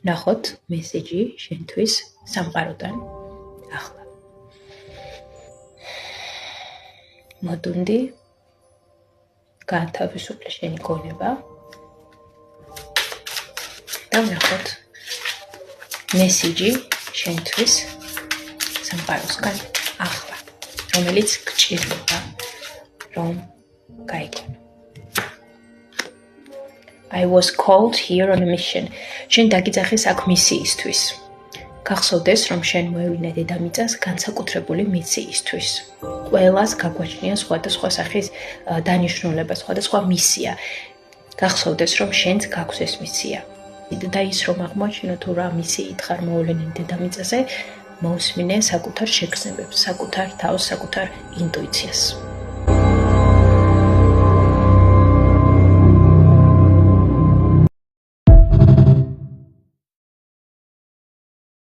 ნახოთ მესეჯი შენთვის სამყაროდან ახლა. მოდუნდი გაათავისუფლე შენი გონება და ვნახოთ მესეჯი შენთვის სამყაროსგან ახლა, რომელიც გჭირდება რომ გაიგონო. I was called here on a mission. შენ დაგიძახეს აქ მისიისთვის. გახსოვდეს, რომ შენ მოევლინა დედამიწას განსაკუთრებული მისიისთვის. ყველას გაგვაჩნია სხვადასხვა სახის დანიშნულება, სხვადასხვა მისია. გახსოვდეს, რომ შენც გაქვს ეს მისია. და ის რომ აღმოაჩინო თუ რა მისიით ხარ მოვლენილი დედამიწაზე, მოусმინე საკუთარ შეგრძნებებს, საკუთარ თავს, საკუთარ ინტუიციას.